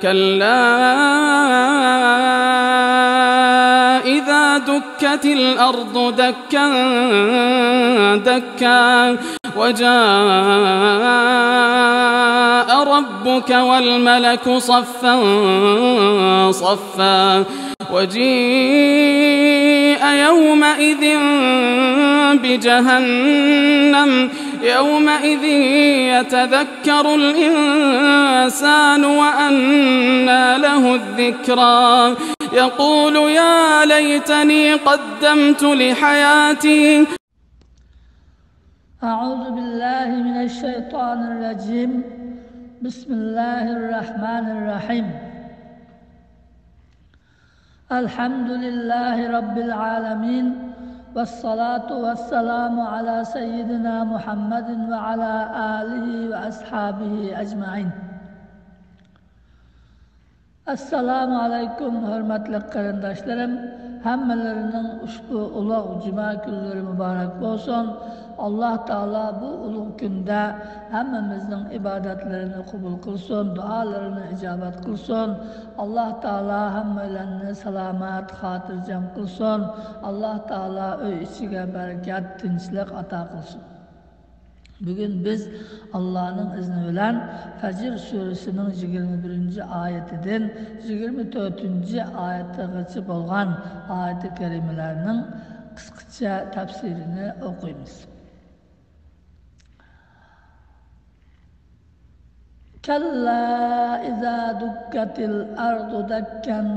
كلا إذا دكت الأرض دكا دكا وجاء ربك والملك صفا صفا وجيء يومئذ بجهنم يومئذ يتذكر الإنسان وأنى له الذكرى يقول يا ليتني قدمت لحياتي. أعوذ بالله من الشيطان الرجيم. بسم الله الرحمن الرحيم. الحمد لله رب العالمين والصلاة والسلام على سيدنا محمد وعلى آله وأصحابه أجمعين. Assalamu alaikum hürmetli qarindoshlarım. Hammalarining ushbu ulug' juma kunlari muborak bo'lsin. Alloh taolo bu ulug' kunda hammamizning ibodatlarini qabul qilsin, duolarini ijobat qilsin. Alloh taolo hammalarni salomat, xotirjam qilsin. Alloh taolo uy ichiga barakat, tinchlik ato qilsin. Bugün biz Allah'ın izni bilen Fajr suresinin 21. ayetinden 24. ayete geçip olan ayet-i kerimelerinin kısaca tefsirini okuyunuz. Kalla iza dukkatil ardu dakkan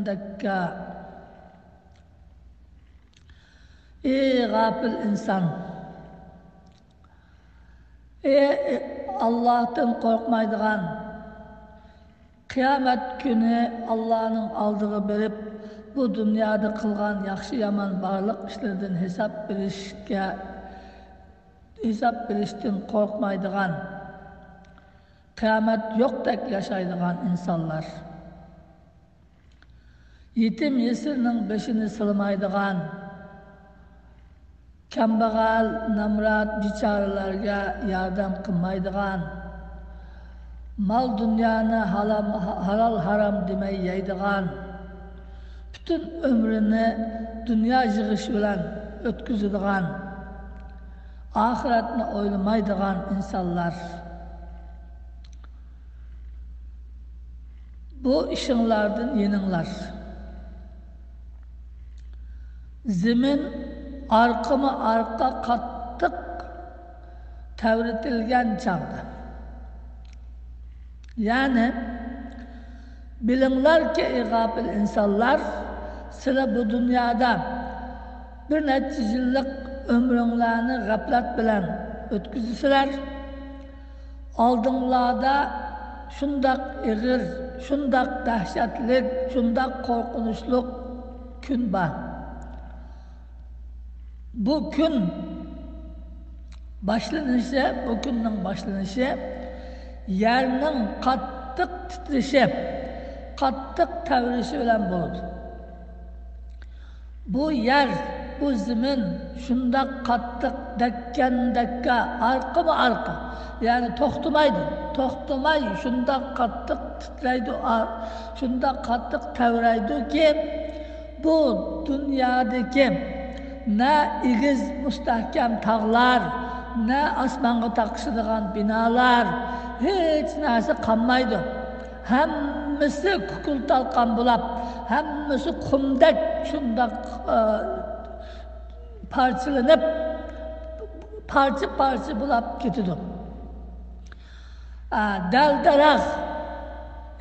dakka. Ey gafil insan! Allah'tan korkmaydıgan, kıyamet günü Allah'ın aldığı berip bu dünyada kılgan yaxşı yaman barlık işlerden hesap berişten korkmaydıgan, kıyamet yok tek yaşaydıgan insanlar, yetim yesirinin beşini sılmaydıgan, kambag'al, namrat, bichoralarga yordam qilmaydigan, mol dunyoni halol harom demay yeydigan, bütün ömrünü dünya yig'ish bilan o'tkazadigan, oxiratni o'ylamaydigan insonlar. Bu ishinglardan yeninglar. Zemin arka kattık tevritilgen çağda. Yani bilinler ki gafil insanlar sıra bu dünyada bir neçe yıllık ömrünlerini gaflet bilen ötküzüsüler. Aldınlarda şundak ağır, şundak dehşetlik, şundak korkunçluk gün var. Bu gün başlanışı, bu günün başlanışı yerinin kattık titrişi, kattık tevrişi bilen buldu. Bu yer, bu zemin şunda kattık dekken dekka, arka mı arka? Yani toxtumay şunda kattık titreydi, şunda kattık tevreydi ki bu dünyadaki ne igiz müstahkem tağlar, ne asmanga takışıdığan binalar, hiç nesi kalmaydı. Hemmisi kukul talkan bulap, hemmisi kumdek şunda parçalanıp, parça bulap gidiyordu. Delderak,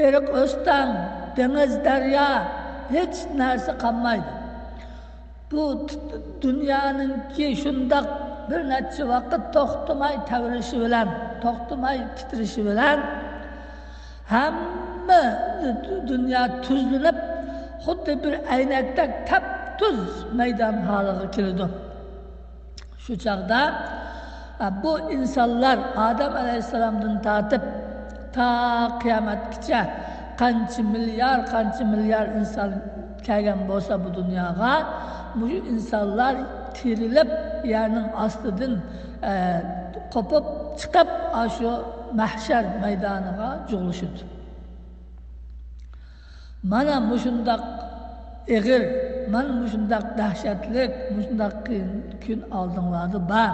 erik östan, deniz derya, hiç nesi kalmaydı. Bu dünyanın ki şunda bir neçe vakit toxtumay tevrişi bilen, toxtumay titrişi bilen hemme dünya tuzlanıp xuddi bir aynakda tap tuz meydan halığı kirdi. Şu çağda bu insanlar Adem Aleyhisselam'dan tatip ta kıyametkiçe qancha milyar insan kelgan bo'lsa bu dunyoga, bu insonlar tirilib yerning ostidan qopib chiqib shu mahshar maydoniga jo'g'lashadi. Mana mushundaq egir, mana mushundaq dahshatlik, mushundaq kun oldinglarda bor.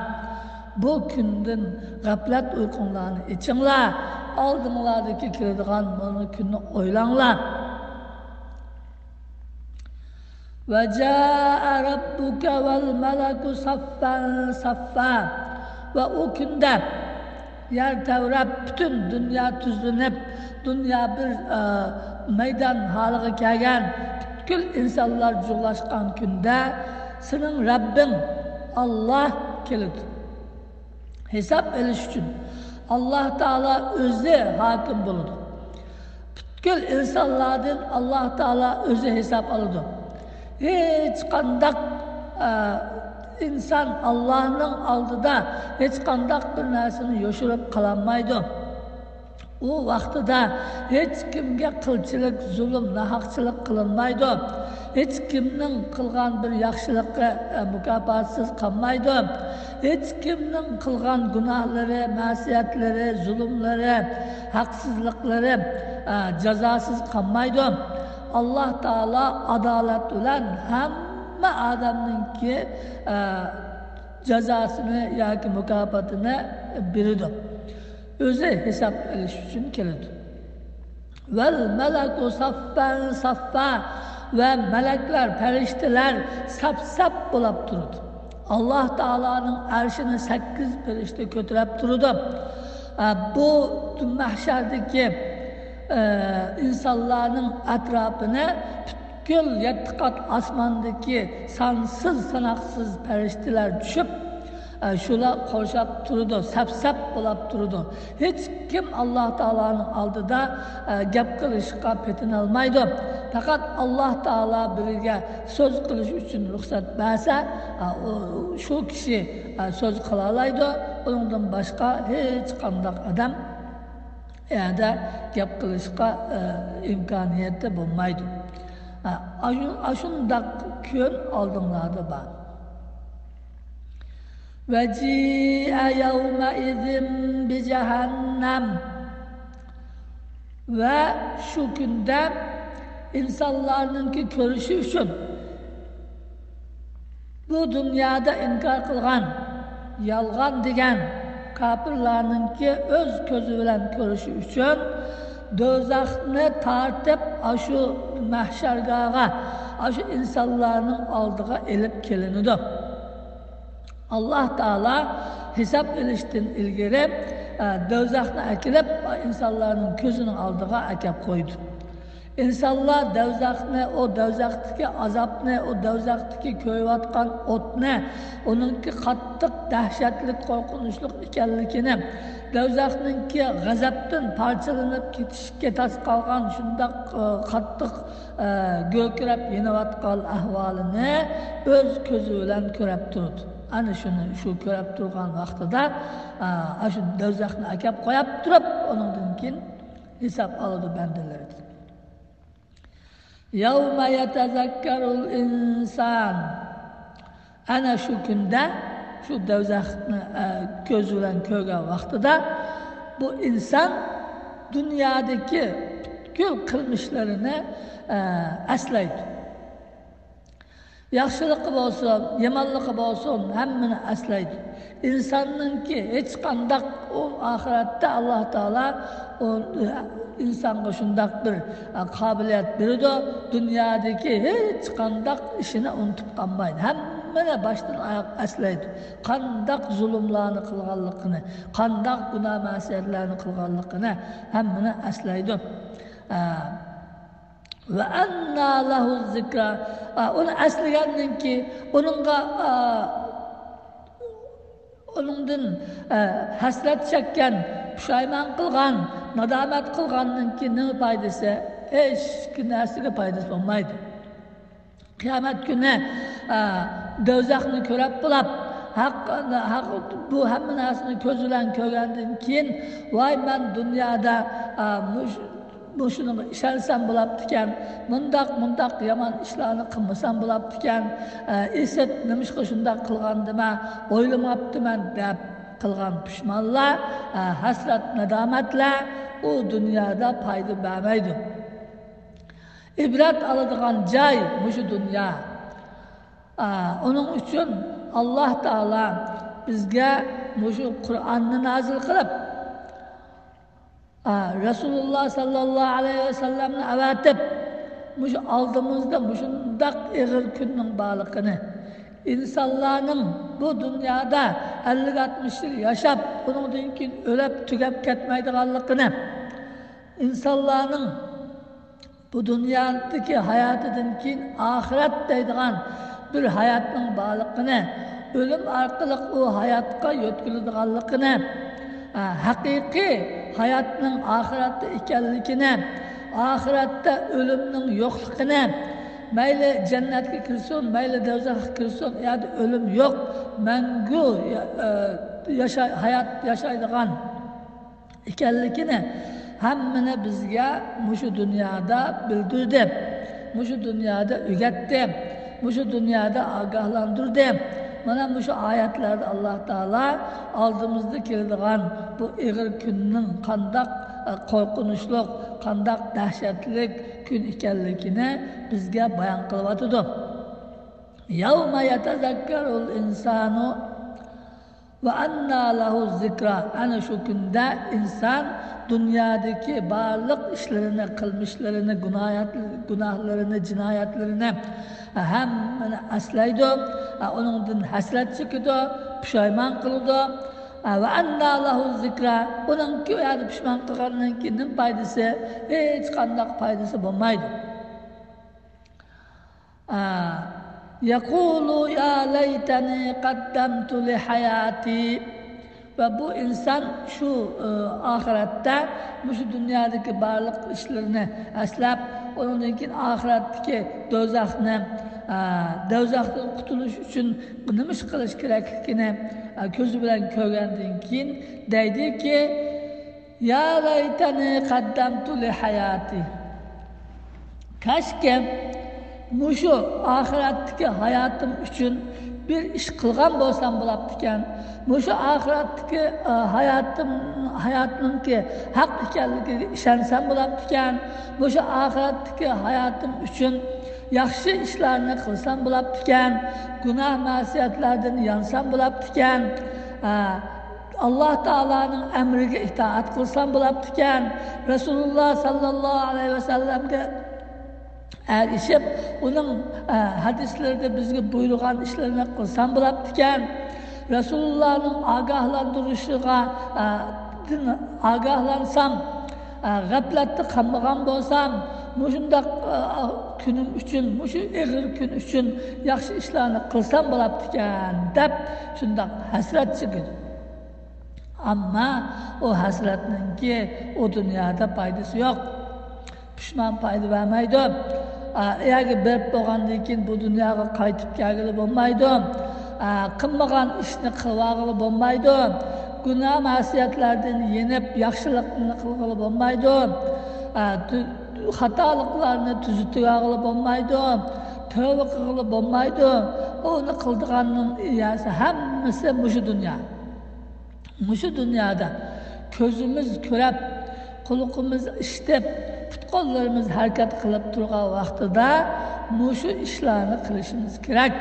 Bu kundan g'aflat uyqunglarni ichinglar, oldinglardagi keladigan mana kunni o'ylanglar. وَجَاءَ رَبُّكَ وَالْمَلَكُ صَفًّا صَفًّا Ve o günde yer tevrep, bütün dünya tüzlenip, dünya bir meydan haline gelgen, bütün insanlar cülaşkan günde senin Rabbin Allah kilit. Hesap eliş için Allah Teala özü hakim buludu. Bütün insanlardan Allah Teala özü hesap aldı. Hiç kandak insan Allah'ın aldıda hiç kandak bir narsani yoşurup kalanmaydı. O vaxtida hiç kimge kılçılık, zulüm, nahaqçılık kılınmaydı. Hiç kimnin kılgan bir yaxşılıkı mükafatsız kalmaydı. Hiç kimnin kılgan günahları, masiyetleri, zulümleri, haksızlıkları cezasız kalmaydı. Allah Teala adalet olan hamma adamınki cezasını yoki mükafatını biridir. Özü hesap ediş için keledi. Vel meleku saffen saffa ve melekler, perişteler sap bulup durdu. Allah Teala'nın arşını 8 perişte götürüp durdu. Bu mahşerdeki insanların etrafına bütün 7 kat asmandaki sansız sanaksız perişteler düşüp şula koşup durdu, sap bulup durdu. Hiç kim Allah Teala'nın aldıda gap kılışka petin almaydı. Fakat Allah Teala biriga söz kılış için ruhsat verse şu kişi söz kılalaydı. Ondan başka hiç kandak adam ya da gap kılışka imkaniyette bulmaydı. Aşındak kön aldımlarda var. وَجِيءَ يَوْمَئِذٍ بِجَهَنَّمْ Ve şu günde insanlarınki görüşü için bu dünyada inkar kılgan, yalgan degen kapırlarınki öz közü bilen görüşü için dozakını tartıp aşı mahşergağa, aşı insanların aldığı elip kelinidir. Allah Teala hesap edişten ilgili dozakını akilip insanların gözünün aldığı akip koydu. İnsanlar dozakını, o dozaktaki azap ne, o dozaktaki köyvatkan ot ne, onunki kattık, dehşetlik, korkunçluk ikenlikini, dozakınınki gazaptın parçalanıp ketişke tas kalgan şundak kattık gökürep yenivatkan ahvalını öz közüyle körep durdu. Ana şu körep durgan vaxtida şu dozakını akip koyup durup onundan keyin hesap aldı bendelerdi. Yevme yetezekkerul insan. Ana şu günde şu dozakını gözüyle kögen vaxtida bu insan dünyadaki bütün kılmışlarını eslaydı. Yaxşılığı olsun, yamanlığı olsun, hemmini eslaydı. İnsanın ki hiç kandak o ahirette Allah Teala o insan şundak bir kabiliyet biridir. Dünyadaki hiç kandak işini unutup kalmaydı. Hemmine baştan ayak eslaydı. Kandak zulümlerini kılganlıkını, kandak günah masiyetlerini kılganlıkını hemmine eslaydı. Ve enna lehu zikra. Onu esleyendin ki onundan hasret çekken, pişayman kılgan, nadamet kılganın ki ne faydası? Hiç nersine faydası olmaydı. Kıyamet günü dozakını körep bulup bu hem narsini közülen kögendin keyin vay ben dünyada bu şunu işarsam bulup diken, mundak yaman işlerini kılmasam bulup diken, iset nemişki şundak kılgandıma, oylamaptıman dep kılgan pişmanlar, hasret nedametle o dünyada paydı vermeydi. ibrat aladigan joy mushu dunyo. Onun uchun Alloh taolo bizga mushu Qur'onni nozil qilib, Rasululloh sallallohu alayhi vasallamni avatib, mushu oldimizda mushundaq ig'ir kunning borligini, insonlarning bu dunyoda 50-60 yil yashab, undan keyin o'lib tugab ketmaydiganligini, insonlarning bu dunyodagi hayotidan keyin oxirat deydigan bir hayotning borligini, o'lim orqali u hayotga yo'tkiladiganligini, haqiqiy hayotning oxiratda ekanligini, oxiratda o'limning yo'qligini, mayli jannatga kirsin, mayli do'zaxga kirsin, yani o'lim yo'q, mangu hayot yashaydigan ekanligini hammani bizga mushu dunyoda bildirdi, mushu dunyoda o'rgatdi, mushu dunyoda ogohlantirdi. Mana mushu oyatlarda Alloh taolo oldimizda keladigan bu ig'ir kunning qandoq qo'rqinchli, qandoq dahshatli kun ekanligini bizga bayon qilyotdi. Yawma yatazakkarul insanu va anna lahu zikra. Ana shu kunda inson dunyodagi barliq ishlarini, qilmishlarini, gunohlarini, jinoyatlarini hammani aslaydi, uningdan hasrat chekidi, pushaymon qiladi. Va anna lahu zikra. Uningki yani pushmon qilgandan keyin foydasi, hech qanday foydasi bo'lmaydi. Yaqulu ya laytani qaddamtu li hayati. Ve bu insan şu ahiretте, şu dünyadaki barliq işlerini aslab, ondan keyin ahiretdeki do'zaxdan qutulish uchun nima ish qilish kerakligini ko'zi bilan ko'rgandan keyin deydiki, ya laytani qaddamtu li hayati. Kaşke mushu ahiretdeki hayatım uchun bir ish qilgan bo'lsam bo'ladigan, mushu oxiratdagi hayotimningki haq ekanligiga ishonsam bo'ladigan, mushu oxiratdagi hayotim uchun yaxshi ishlarni qilsam bo'ladigan, gunoh ma'siyatlardan yonsam bo'ladigan, Alloh taolaning amriga itoat qilsam bo'ladigan, Rasululloh sallallohu alayhi vasallamga erişip, onun hadislerinde bizge buyurgan işlerini kılsam bulaptıken, Resulullah'ın agahlandırışıga agahlansam, gaflatda kalmagan bolsam, muşundak günüm üçün, muşu ağır gün üçün yaxşı işlerini kılsam bulaptıken, dep şundak hasret çıkır. Ama o hasretinin ki o dünyada faydası yok. Pişman payda vermeydi. Eğer berip bo'lgandan keyin bu dunyoga qaytib kelgili bo'lmaydi. Qilmagan ishni qilg'ili bo'lmaydi. Gunoh ma'siyatlardan yenib yaxshilikni qilg'ili bo'lmaydi. Xatoliklarni tuzitg'ili bo'lmaydi. Tövbe qilg'ili bo'lmaydi. Uni qildiganning iyasi hammasi mushu dunyo. Mushu dunyoda ko'zimiz ko'rib, quloqimiz eshitib, qo'llarimiz harakat qilib turgan vaqtida mushu ishlarni qilishimiz kerak.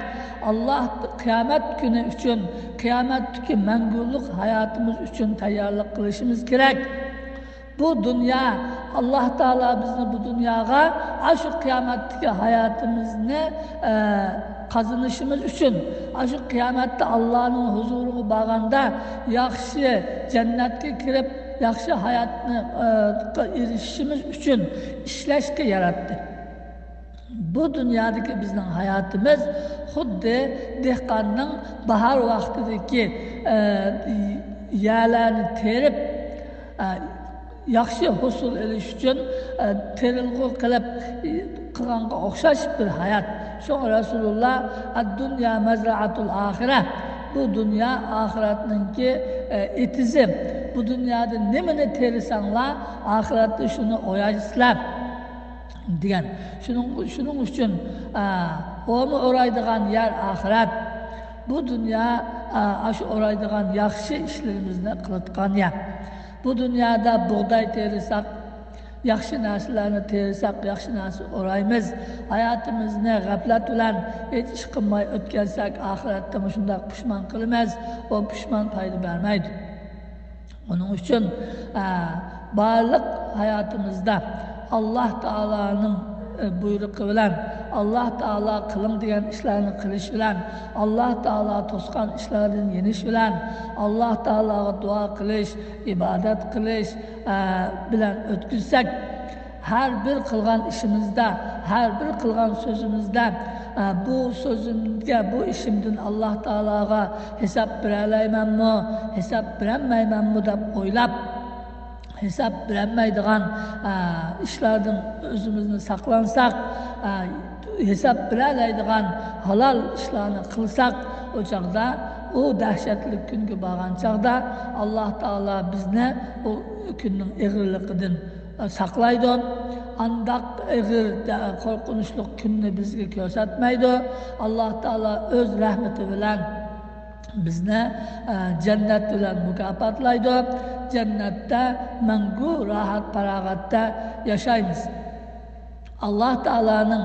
Alloh qiyomat kuni uchun, qiyomatdagi mangulik hayotimiz uchun tayyorlik qilishimiz kerak. Bu dunyo, Alloh taolo bizni bu dunyoga shu qiyomatdagi hayotimizni qazanishimiz uchun, shu qiyomatda Allohning huzuriga borganda yaxshi jannatga kirib yaxshi hayotni erishishimiz uchun ishlashga yaratdi. Bu dunyodagi bizning hayotimiz xuddi dehqonning bahor vaqtidagi yerlarni terib yaxshi hosil olish uchun terilg'u qilib qilganga o'xshash bir hayot. Shunga Rasululloh ad-dunya mazra'atul axirah. Bu dunyo oxiratninki etizi. Bu dunyoda nimani terisanglar, oxiratda shuni o'yasizlar degan. Shuning uchun o'ni o'raydigan yer oxirat. Bu dunyo shu o'raydigan yaxshi ishlarimizni qilayotgan yer. Bu dunyoda bug'doy terisak, yaxshi narsalarni tersak, yaxshi narsa o'raymiz. Hayotimizni g'aflat bilan hech ish qilmay o'tkazsak, oxiratda shunday pushmon qilamiz. O pushmon foyda bermaydi. Onun uchun barliq hayotimizda Alloh taolaning buyrug'i bilan, Alloh taolo qiling degan ishlarni qilish bilan, Alloh taolo to'sgan ishlardan yenish bilan, Alloh taologa duo qilish, ibodat qilish bilan o'tkazsak, har bir qilgan ishimizda, har bir qilgan so'zimizda bu so'zimga, bu ishimdan Alloh taologa hisob beralaymanmi, hisob bermaymanmi deb o'ylab, hisob bermaydigan ishlardan o'zimizni saqlansak, hisob beralaydigan halol ishlarni qilsak, o chaqda, o dahshatli kunga borgan chaqda Alloh taolo bizni o kunning ig'irligidan saqlaydi. Andaq ig'ir, qo'rqinchli kunni bizga ko'rsatmaydi. Alloh taolo o'z rahmati bilan bizni jannat bilan mukofotlaydi. Jannatda mangu rohat farog'atda yashaymiz. Alloh taolaning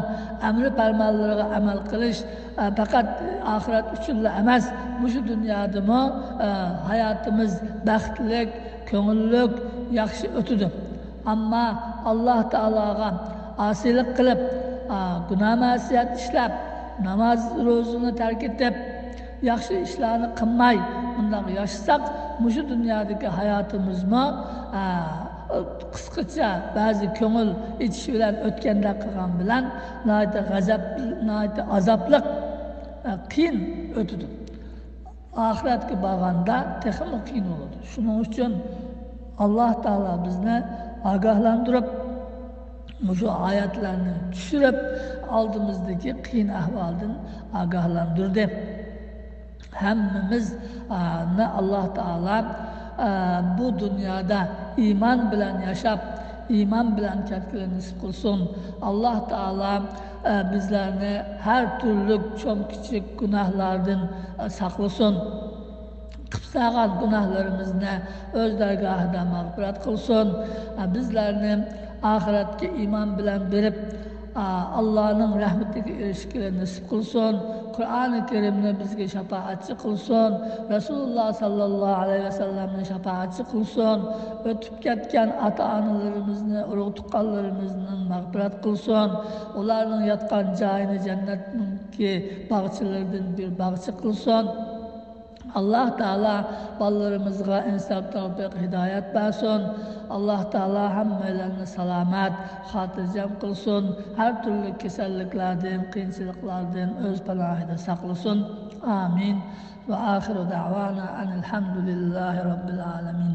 amri farmonlariga amal qilish faqat oxirat uchunla emas, shu dunyodami hayotimiz baxtlik, ko'ngillik, yaxshi o'tadi. Ammo Alloh taologa osiylik qilib, gunoh ma'siyat ishlab, namoz ro'zani tark etib, yaxshi ishlarni qilmay bunday yashasak, shu dunyodagi hayotimizmi qisqacha ba'zi ko'ngil itish bilan o'tganda qilgan bilan azobli qiyin o'tadi. Oxiratga borganda texmi qiyin bo'ladi. Shuning uchun Alloh taolo bizni ogohlantirib, shu oyatlarni tushirib, oldimizdagi qiyin ahvoldan ogohlantirdi. Hammamiz Alloh taolo bu dunyoda iymon bilan yashab, iymon bilan ketishni nasib qilsin. Alloh taolo bizlarni har turli cho'ng kichik gunohlardan saqlasin. Qilgan gunohlarimizni o'z dargohida mag'firat qilsin. Bizlarni oxiratga iymon bilan berib, Allohning rahmatiga erishishni nasib qilsin. Qur'oni Karimni bizga shafaatchi qilsin. Rasululloh sallallohu alayhi vasallamni shafaatchi qilsin. O'tib ketgan ota-onalarimizni, urug' tuqqanlarimizni mag'firat qilsin. Ularning yotgan joyini jannatning bog'chalaridan bir bog'cha qilsin. Alloh taolo bolalarimizga insof, tavfiq, hidoyat bersin. Alloh taolo hammalarni salomat, xotirjam qilsin. Har turli kasalliklardan, qiyinchiliklardan o'z panohida saqlasin. Amin. Va oxiru da'vana alhamdulillahi robbil alamin.